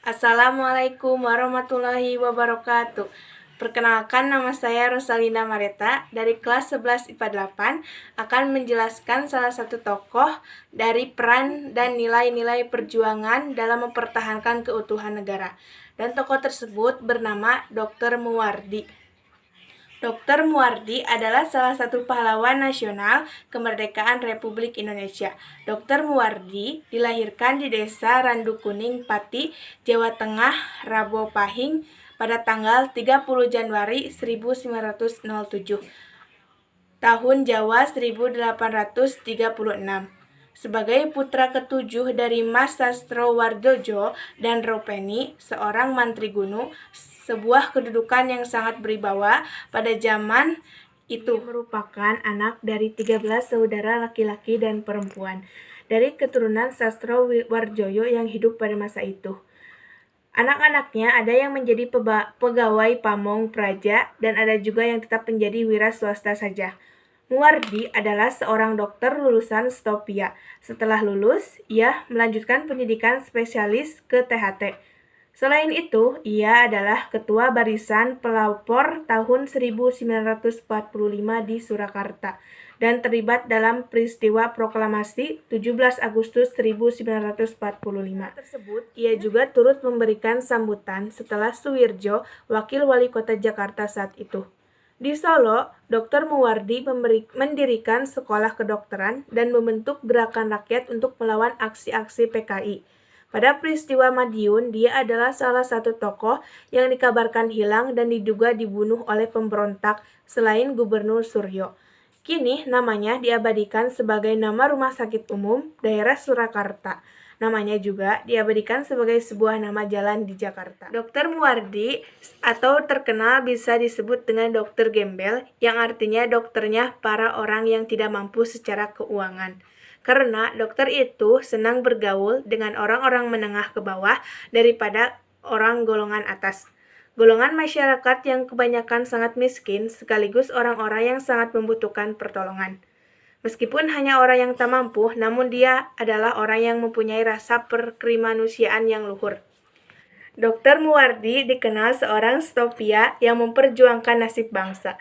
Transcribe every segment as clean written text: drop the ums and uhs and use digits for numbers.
Assalamualaikum warahmatullahi wabarakatuh. Perkenalkan, nama saya Rosalina Mareta dari kelas 11 IPA 8 akan menjelaskan salah satu tokoh dari peran dan nilai-nilai perjuangan dalam mempertahankan keutuhan negara. Dan tokoh tersebut bernama Dr. Muwardi. Dr. Muwardi adalah salah satu pahlawan nasional kemerdekaan Republik Indonesia. Dr. Muwardi dilahirkan di Desa Randu Kuning, Pati, Jawa Tengah, Rabo Pahing pada tanggal 30 Januari 1907, tahun Jawa 1836. Sebagai putra ketujuh dari Mas Sastro Wardojo dan Ropeni, seorang mantri gunung, sebuah kedudukan yang sangat berwibawa pada zaman itu. Dia merupakan anak dari 13 saudara laki-laki dan perempuan dari keturunan Sastro Wardojo yang hidup pada masa itu. Anak-anaknya ada yang menjadi pegawai pamong praja dan ada juga yang tetap menjadi wira swasta saja. Muwardi adalah seorang dokter lulusan Stopia. Setelah lulus, ia melanjutkan pendidikan spesialis ke THT. Selain itu, ia adalah ketua barisan pelopor tahun 1945 di Surakarta dan terlibat dalam peristiwa proklamasi 17 Agustus 1945. Tersebut, ia juga turut memberikan sambutan setelah Suwirjo, wakil wali kota Jakarta saat itu. Di Solo, Dr. Muwardi mendirikan sekolah kedokteran dan membentuk gerakan rakyat untuk melawan aksi-aksi PKI. Pada peristiwa Madiun, dia adalah salah satu tokoh yang dikabarkan hilang dan diduga dibunuh oleh pemberontak selain Gubernur Suryo. Kini namanya diabadikan sebagai nama Rumah Sakit Umum Daerah Surakarta. Namanya juga diabadikan sebagai sebuah nama jalan di Jakarta. Dr. Muwardi atau terkenal bisa disebut dengan dokter gembel, yang artinya dokternya para orang yang tidak mampu secara keuangan. Karena dokter itu senang bergaul dengan orang-orang menengah ke bawah daripada orang golongan atas. Golongan masyarakat yang kebanyakan sangat miskin sekaligus orang-orang yang sangat membutuhkan pertolongan. Meskipun hanya orang yang tak mampu, namun dia adalah orang yang mempunyai rasa perkemanusiaan yang luhur. Dr. Muwardi dikenal seorang stopia yang memperjuangkan nasib bangsa.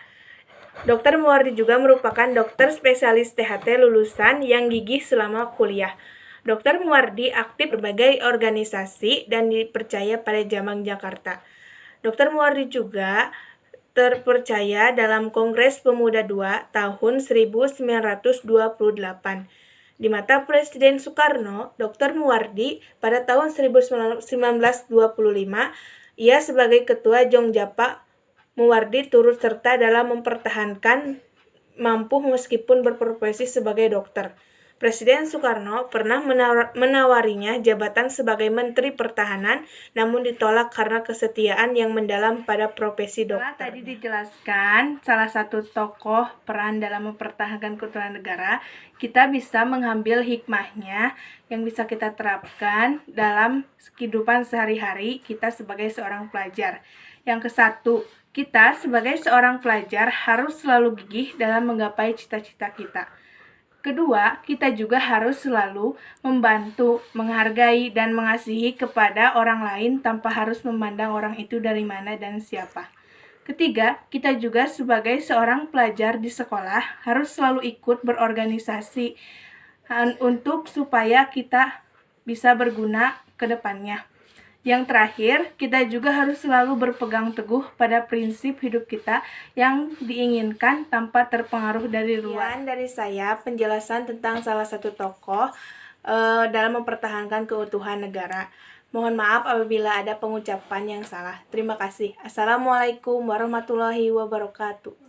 Dr. Muwardi juga merupakan dokter spesialis THT lulusan yang gigih selama kuliah. Dr. Muwardi aktif berbagai organisasi dan dipercaya pada Jamang Jakarta. Dr. Muwardi juga terpercaya dalam Kongres Pemuda II tahun 1928. Di mata Presiden Soekarno, Dr. Muwardi pada tahun 1925, ia sebagai Ketua Jongjapa. Muwardi turut serta dalam mempertahankan mampu meskipun berprofesi sebagai dokter. Presiden Soekarno pernah menawarinya jabatan sebagai Menteri Pertahanan, namun ditolak karena kesetiaan yang mendalam pada profesi dokter. Tadi dijelaskan salah satu tokoh peran dalam mempertahankan keutuhan negara, kita bisa mengambil hikmahnya yang bisa kita terapkan dalam kehidupan sehari-hari kita sebagai seorang pelajar. Yang kesatu, kita sebagai seorang pelajar harus selalu gigih dalam menggapai cita-cita kita. Kedua, kita juga harus selalu membantu, menghargai, dan mengasihi kepada orang lain tanpa harus memandang orang itu dari mana dan siapa. Ketiga, kita juga sebagai seorang pelajar di sekolah harus selalu ikut berorganisasi untuk supaya kita bisa berguna ke depannya. Yang terakhir, kita juga harus selalu berpegang teguh pada prinsip hidup kita yang diinginkan tanpa terpengaruh dari luar. Dari saya, penjelasan tentang salah satu tokoh dalam mempertahankan keutuhan negara. Mohon maaf apabila ada pengucapan yang salah. Terima kasih. Assalamualaikum warahmatullahi wabarakatuh.